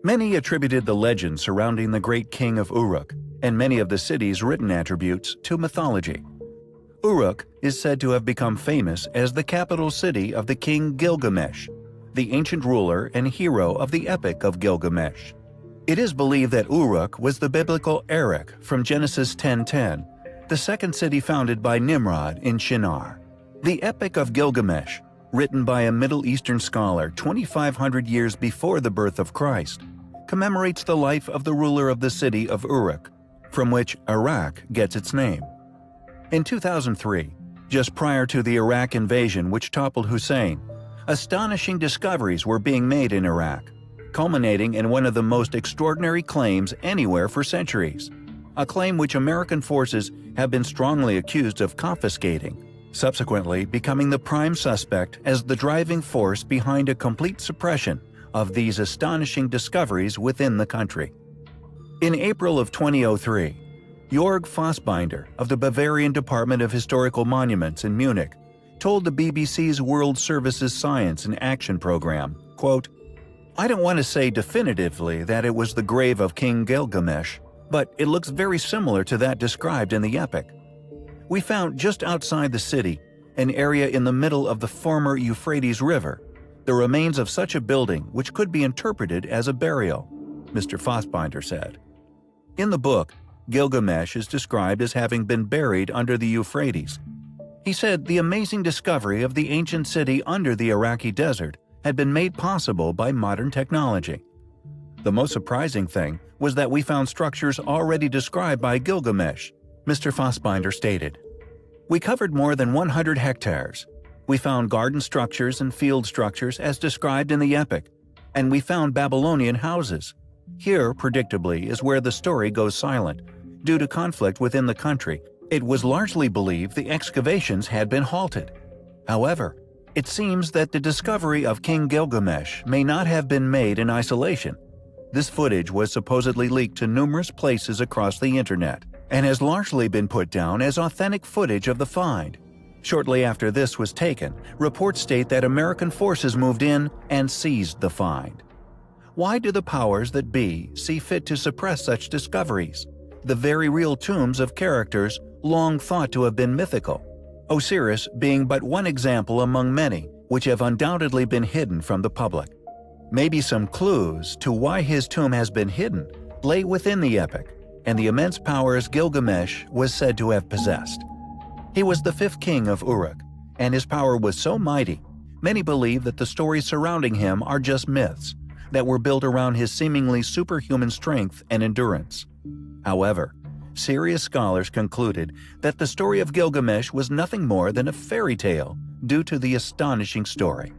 Many attributed the legend surrounding the great king of Uruk and many of the city's written attributes to mythology. Uruk is said to have become famous as the capital city of the king Gilgamesh, the ancient ruler and hero of the Epic of Gilgamesh. It is believed that Uruk was the biblical Erech from Genesis 10:10, the second city founded by Nimrod in Shinar. The Epic of Gilgamesh, written by a Middle Eastern scholar 2,500 years before the birth of Christ, commemorates the life of the ruler of the city of Uruk, from which Iraq gets its name. In 2003, just prior to the Iraq invasion which toppled Hussein, astonishing discoveries were being made in Iraq, culminating in one of the most extraordinary claims anywhere for centuries, a claim which American forces have been strongly accused of confiscating, subsequently becoming the prime suspect as the driving force behind a complete suppression of these astonishing discoveries within the country. In April of 2003, Jörg Fassbinder of the Bavarian Department of Historical Monuments in Munich told the BBC's World Services Science and Action program, quote, "I don't want to say definitively that it was the grave of King Gilgamesh, but it looks very similar to that described in the epic. We found just outside the city, an area in the middle of the former Euphrates River, the remains of such a building which could be interpreted as a burial," Mr. Fassbinder said. In the book, Gilgamesh is described as having been buried under the Euphrates. He said the amazing discovery of the ancient city under the Iraqi desert had been made possible by modern technology. The most surprising thing was that we found structures already described by Gilgamesh, Mr. Fassbinder stated. "We covered more than 100 hectares. We found garden structures and field structures as described in the epic, and we found Babylonian houses. Here, predictably, is where the story goes silent. Due to conflict within the country, it was largely believed the excavations had been halted. However, it seems that the discovery of King Gilgamesh may not have been made in isolation. This footage was supposedly leaked to numerous places across the internet and has largely been put down as authentic footage of the find. Shortly after this was taken, reports state that American forces moved in and seized the find. Why do the powers that be see fit to suppress such discoveries? The very real tombs of characters long thought to have been mythical, Osiris being but one example among many which have undoubtedly been hidden from the public. Maybe some clues to why his tomb has been hidden lay within the epic and the immense powers Gilgamesh was said to have possessed. He was the fifth king of Uruk, and his power was so mighty, many believe that the stories surrounding him are just myths that were built around his seemingly superhuman strength and endurance. However, serious scholars concluded that the story of Gilgamesh was nothing more than a fairy tale due to the astonishing story.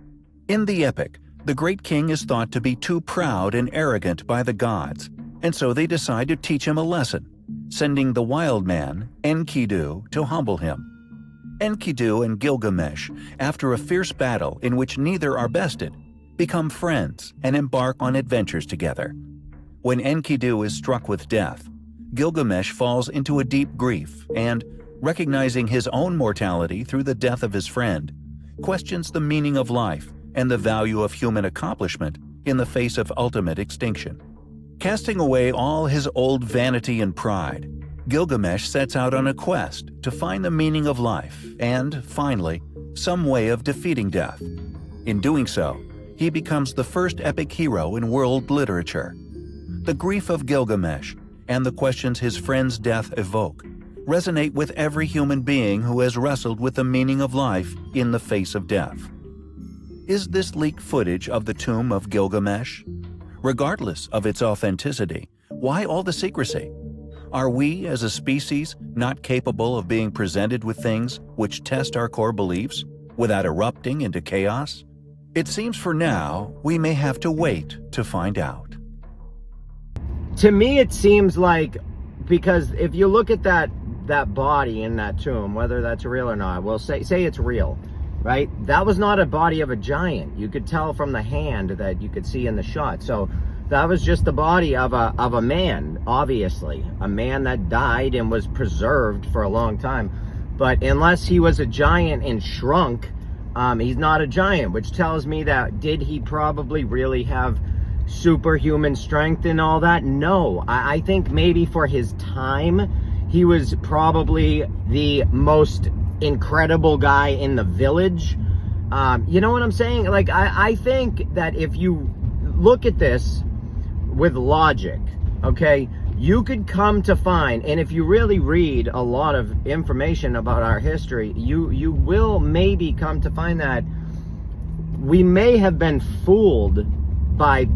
In the epic, the great king is thought to be too proud and arrogant by the gods, and so they decide to teach him a lesson, sending the wild man, Enkidu, to humble him. Enkidu and Gilgamesh, after a fierce battle in which neither are bested, become friends and embark on adventures together. When Enkidu is struck with death, Gilgamesh falls into a deep grief and, recognizing his own mortality through the death of his friend, questions the meaning of life and the value of human accomplishment in the face of ultimate extinction. Casting away all his old vanity and pride, Gilgamesh sets out on a quest to find the meaning of life and, finally, some way of defeating death. In doing so, he becomes the first epic hero in world literature. The grief of Gilgamesh and the questions his friend's death evoke resonate with every human being who has wrestled with the meaning of life in the face of death. Is this leaked footage of the tomb of Gilgamesh? Regardless of its authenticity, why all the secrecy? Are we, as a species, not capable of being presented with things which test our core beliefs without erupting into chaos? It seems for now, we may have to wait to find out. To me, it seems like, because if you look at that body in that tomb, whether that's real or not, we'll say it's real, right? That was not a body of a giant. You could tell from the hand that you could see in the shot. So that was just the body of a man, obviously. A man that died and was preserved for a long time. But unless he was a giant and shrunk, he's not a giant, which tells me that did he probably really have superhuman strength and all that? No. I think maybe for his time, he was probably the most incredible guy in the village. You know what I'm saying? Like, I think that if you look at this with logic, okay, you could come to find, and if you really read a lot of information about our history, you will maybe come to find that we may have been fooled by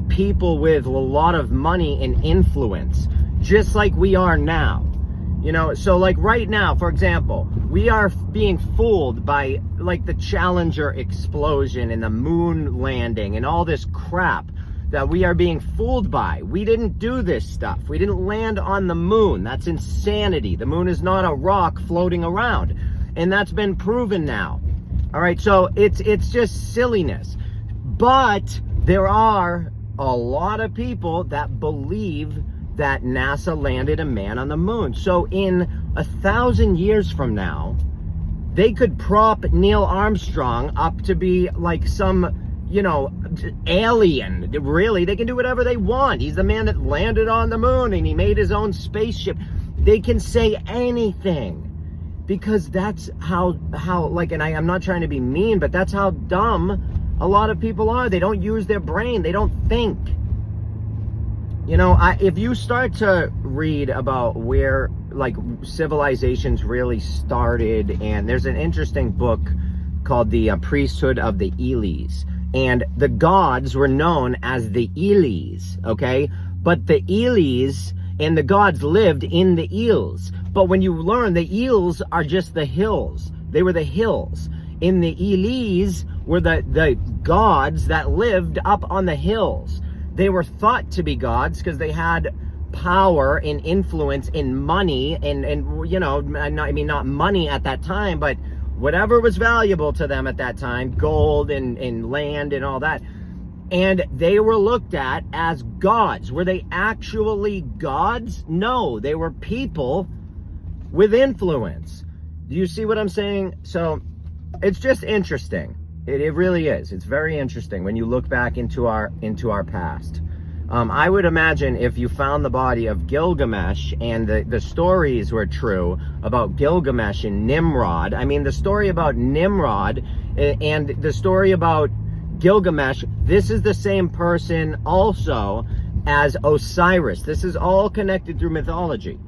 people with a lot of money and influence, just like we are now. You know, so like right now, for example, we are being fooled by like the Challenger explosion and the moon landing and all this crap that we are being fooled by. We didn't do this stuff. We didn't land on the moon. That's insanity. The moon is not a rock floating around. And that's been proven now. All right, so it's just silliness. But there are a lot of people that believe that NASA landed a man on the moon. So in 1,000 years from now, they could prop Neil Armstrong up to be like some, you know, alien. Really, they can do whatever they want. He's the man that landed on the moon and he made his own spaceship. They can say anything because that's how like, and I'm not trying to be mean, but that's how dumb a lot of people are. They don't use their brain. They don't think. You know, if you start to read about where like civilizations really started, and there's an interesting book called The Priesthood of the Elis, and the gods were known as the Elis, okay? But the Elis and the gods lived in the Eels. But when you learn, the Eels are just the hills. They were the hills. In the Elis were the gods that lived up on the hills. They were thought to be gods because they had power and influence and money and you know, I mean, not money at that time, but whatever was valuable to them at that time, gold and land and all that. And they were looked at as gods. Were they actually gods? No, they were people with influence. Do you see what I'm saying? So it's just interesting. It really is. It's very interesting when you look back into our past. I would imagine if you found the body of Gilgamesh and the stories were true about Gilgamesh and Nimrod. I mean, the story about Nimrod and the story about Gilgamesh, this is the same person also as Osiris. This is all connected through mythology.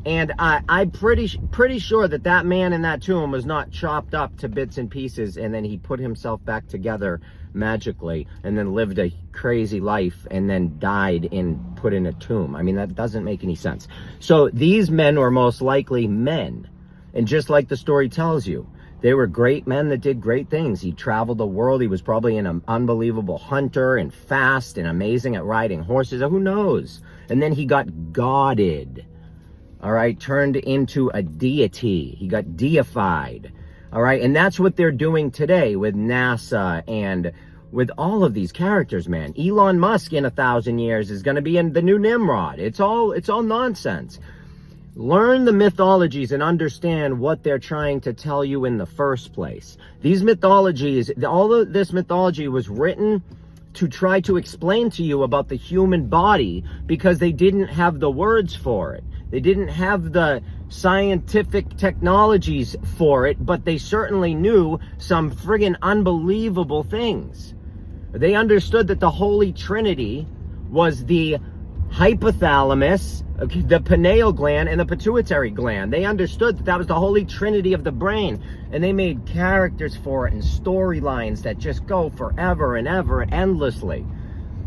And I'm pretty sure that that man in that tomb was not chopped up to bits and pieces and then he put himself back together magically and then lived a crazy life and then died and put in a tomb. I mean, that doesn't make any sense. So these men were most likely men. And just like the story tells you, they were great men that did great things. He traveled the world. He was probably an unbelievable hunter and fast and amazing at riding horses. Who knows? And then he got godded. All right, turned into a deity. He got deified. All right, and that's what they're doing today with NASA and with all of these characters, man. Elon Musk in 1,000 years is going to be in the new Nimrod. It's all nonsense. Learn the mythologies and understand what they're trying to tell you in the first place. These mythologies, all of this mythology was written to try to explain to you about the human body because they didn't have the words for it. They didn't have the scientific technologies for it, but they certainly knew some friggin' unbelievable things. They understood that the Holy Trinity was the hypothalamus, the pineal gland, and the pituitary gland. They understood that that was the Holy Trinity of the brain, and they made characters for it and storylines that just go forever and ever and endlessly.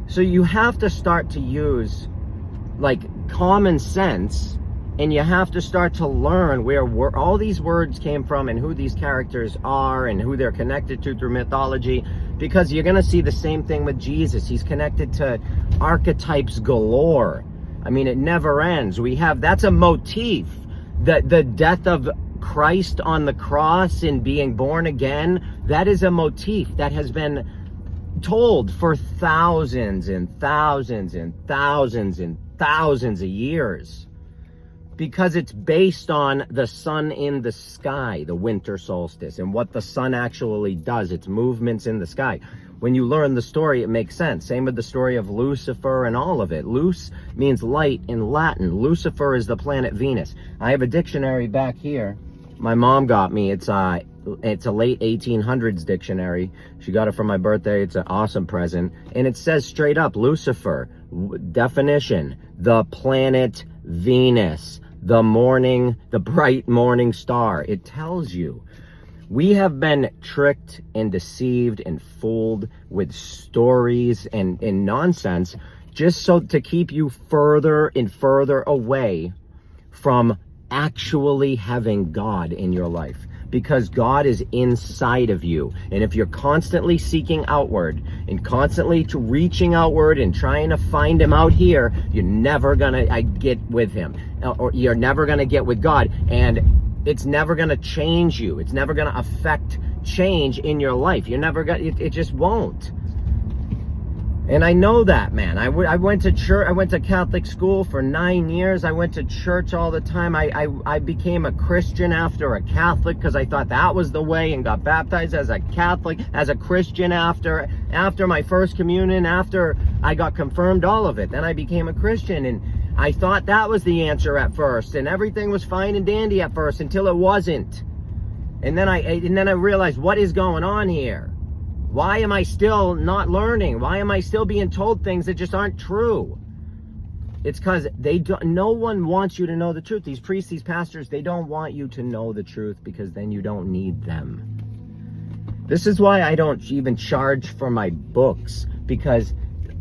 So you have to start to use like common sense, and you have to start to learn where all these words came from and who these characters are and who they're connected to through mythology, because you're going to see the same thing with Jesus. He's connected to archetypes galore. I mean, it never ends. That's a motif. The death of Christ on the cross and being born again, that is a motif that has been told for thousands and thousands and thousands and thousands of years, because it's based on the sun in the sky, the winter solstice, and what the sun actually does, its movements in the sky. when you learn the story, it makes sense. Same with the story of Lucifer and all of it. Luz means light in Latin. Lucifer is the planet Venus. I have a dictionary back here. My mom got me. It's a late 1800s dictionary. She got it for my birthday. It's an awesome present. And it says straight up, Lucifer, definition, the planet Venus, the bright morning star. It tells you. We have been tricked and deceived and fooled with stories and nonsense just so to keep you further and further away from actually having God in your life. Because God is inside of you. And if you're constantly seeking outward and constantly reaching outward and trying to find him out here, you're never gonna get with him. Or you're never gonna get with God. And it's never going to change you. It's never going to affect change in your life. You're never going to, it just won't. And I know that, man. I went to church. I went to Catholic school for 9 years. I went to church all the time. I became a Christian after a Catholic because I thought that was the way, and got baptized as a Catholic, as a Christian after my first communion, after I got confirmed, all of it. Then I became a Christian, and I thought that was the answer at first, and everything was fine and dandy at first until it wasn't. And then I realized, what is going on here? Why am I still not learning? Why am I still being told things that just aren't true? It's because no one wants you to know the truth. These priests, these pastors, they don't want you to know the truth because then you don't need them. This is why I don't even charge for my books, because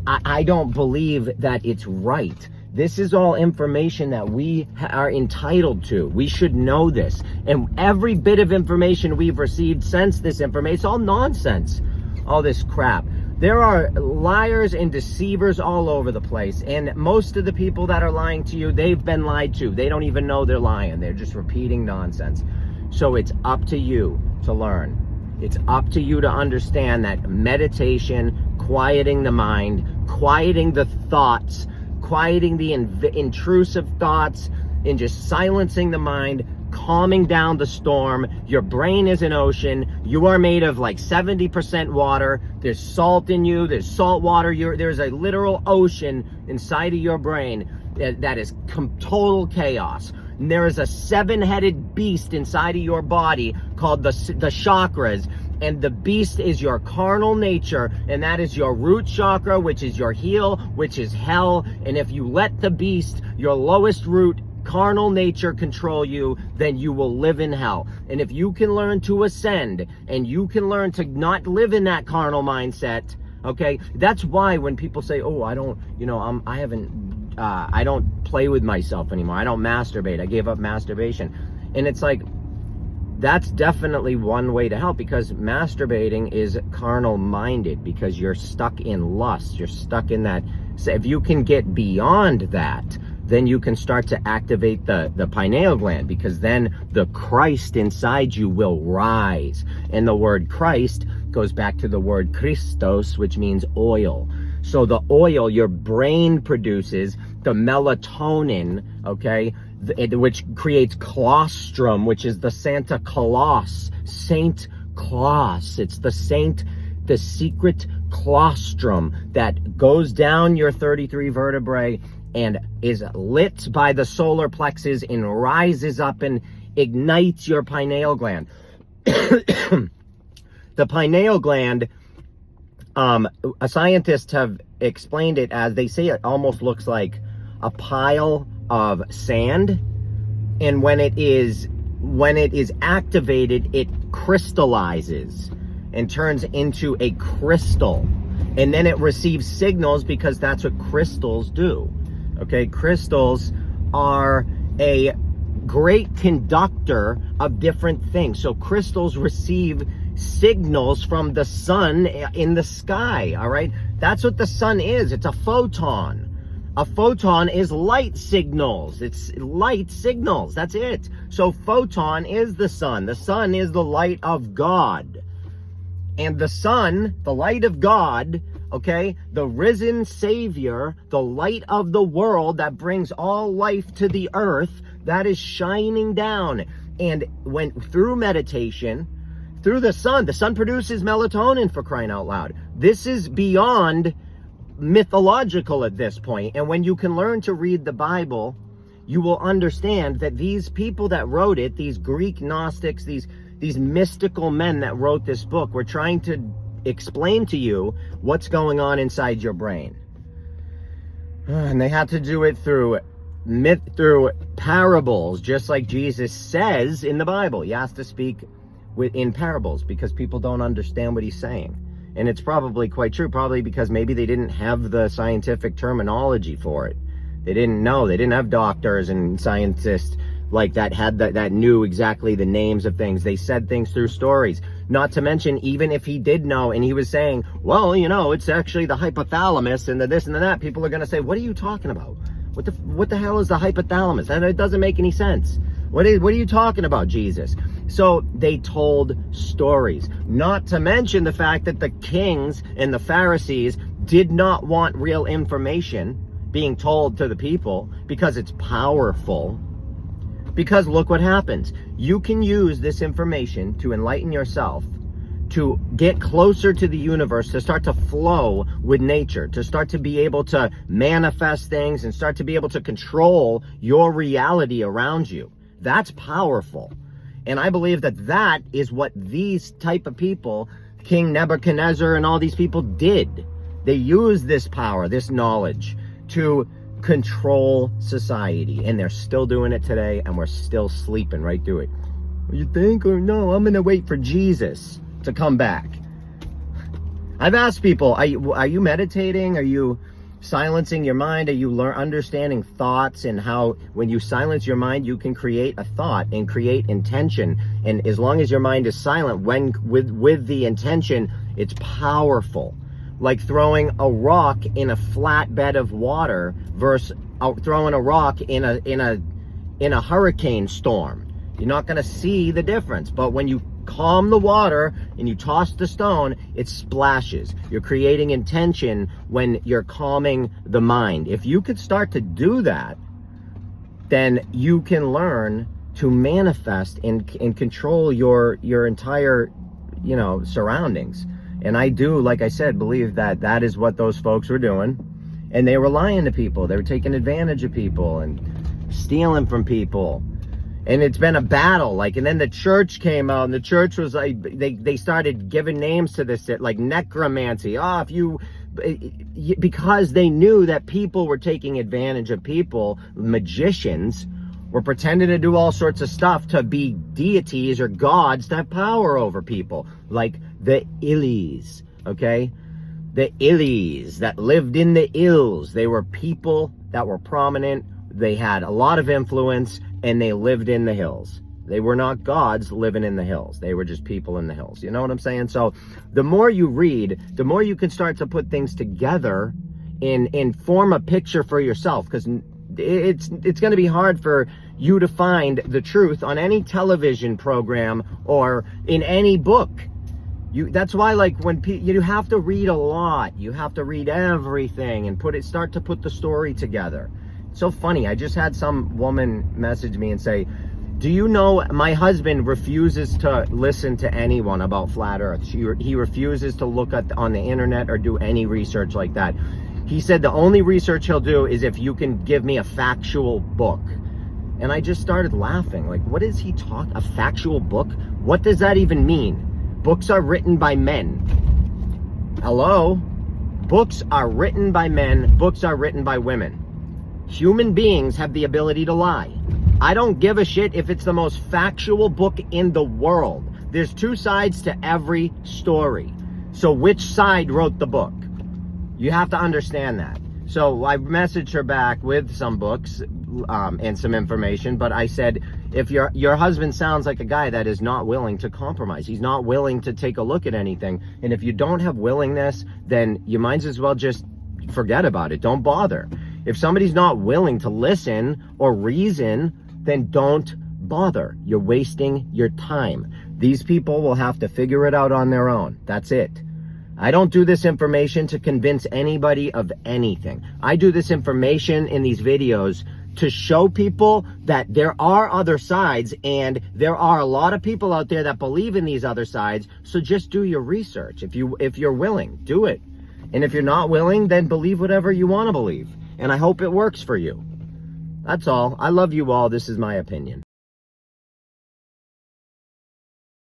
I don't believe that it's right. This is all information that we are entitled to. We should know this. And every bit of information we've received since this information, it's all nonsense. All this crap. There are liars and deceivers all over the place. And most of the people that are lying to you, they've been lied to. They don't even know they're lying. They're just repeating nonsense. So it's up to you to learn. It's up to you to understand that meditation, quieting the mind, quieting the thoughts, quieting the intrusive thoughts, and just silencing the mind, calming down the storm. Your brain is an ocean. You are made of like 70% water. There's salt in you. There's salt water. There's a literal ocean inside of your brain that is total chaos. And there is a 7-headed beast inside of your body called the chakras. And the beast is your carnal nature, and that is your root chakra, which is your heel, which is hell. And if you let the beast, your lowest root, carnal nature control you, then you will live in hell. And if you can learn to ascend, and you can learn to not live in that carnal mindset, okay? That's why when people say, oh, I don't, I don't play with myself anymore. I don't masturbate. I gave up masturbation. And it's like, that's definitely one way to help, because masturbating is carnal minded, because you're stuck in lust. You're stuck in that. So if you can get beyond that, then you can start to activate the pineal gland, because then the Christ inside you will rise. And the word Christ goes back to the word Christos, which means oil. So the oil your brain produces, the melatonin, okay, which creates colostrum, which is the Santa Claus, Saint Claus. It's the secret colostrum that goes down your 33 vertebrae and is lit by the solar plexus and rises up and ignites your pineal gland. The pineal gland, scientists have explained it as, they say it almost looks like a pile of sand, and when it is activated, it crystallizes and turns into a crystal, and then it receives signals, because that's what crystals do. Okay, crystals are a great conductor of different things. So crystals receive signals from the sun in the sky. All right, that's what the sun is. It's a photon. A photon is light signals. It's light signals. That's it. So photon is the sun. The sun is the light of God. And the sun, the light of God, okay, the risen Savior, the light of the world that brings all life to the earth, that is shining down. And when through meditation, through the sun produces melatonin, for crying out loud. This is beyond mythological at this point. And when you can learn to read the Bible, you will understand that these people that wrote it, these Greek Gnostics, these mystical men that wrote this book, were trying to explain to you what's going on inside your brain. And they had to do it through parables, just like Jesus says in the Bible. He has to speak in parables because people don't understand what he's saying. And it's probably quite true, probably because maybe they didn't have the scientific terminology for it. They didn't know. They didn't have doctors and scientists like that that knew exactly the names of things. They said things through stories. Not to mention, even if he did know and he was saying, well, you know, it's actually the hypothalamus and the this and the that, people are going to say, what are you talking about? What the hell is the hypothalamus? And it doesn't make any sense. What are you talking about, Jesus? So they told stories. Not to mention the fact that the kings and the Pharisees did not want real information being told to the people because it's powerful. Because look what happens. You can use this information to enlighten yourself, to get closer to the universe, to start to flow with nature, to start to be able to manifest things and start to be able to control your reality around you. That's powerful. And I believe that that is what these type of people, King Nebuchadnezzar and all these people did. They used this power, this knowledge to control society, and they're still doing it today, and we're still sleeping right through it. You think? Or no, I'm gonna wait for Jesus to come back. I've asked people, are you meditating? Are you silencing your mind? Are you understanding thoughts and how when you silence your mind you can create a thought and create intention? And as long as your mind is silent, when with the intention, it's powerful. Like throwing a rock in a flat bed of water versus throwing a rock in a hurricane storm. You're not going to see the difference. But when you calm the water and you toss the stone, it splashes. You're creating intention when you're calming the mind. If you could start to do that, then you can learn to manifest and control your entire, surroundings. And I do, like I said, believe that that is what those folks were doing. And they were lying to people. They were taking advantage of people and stealing from people. And it's been a battle. And then the church came out, and the church was like, they started giving names to this, like necromancy. Because they knew that people were taking advantage of people, magicians were pretending to do all sorts of stuff to be deities or gods to have power over people. Like the Illies, okay? The Illies that lived in the hills. They were people that were prominent. They had a lot of influence, and they lived in the hills. They were not gods living in the hills. They were just people in the hills. You know what I'm saying? So the more you read, the more you can start to put things together and form a picture for yourself, because it's going to be hard for you to find the truth on any television program or in any book. That's why, when you have to read a lot, you have to read everything and start to put the story together. It's so funny. I just had some woman message me and say, do you know my husband refuses to listen to anyone about flat earth? He refuses to look on the internet or do any research like that. He said the only research he'll do is if you can give me a factual book. And I just started laughing. What is he talking? A factual book? What does that even mean? Books are written by men. Hello? Books are written by men. Books are written by women. Human beings have the ability to lie. I don't give a shit if it's the most factual book in the world. There's two sides to every story. So which side wrote the book? You have to understand that. So I messaged her back with some books and some information, but I said, if your husband sounds like a guy that is not willing to compromise, he's not willing to take a look at anything, and if you don't have willingness, then you might as well just forget about it. Don't bother. If somebody's not willing to listen or reason, then don't bother. You're wasting your time. These people will have to figure it out on their own. That's it. I don't do this information to convince anybody of anything. I do this information in these videos to show people that there are other sides, and there are a lot of people out there that believe in these other sides. So just do your research. If you're willing, do it. And if you're not willing, then believe whatever you want to believe. And I hope it works for you. That's all. I love you all. This is my opinion.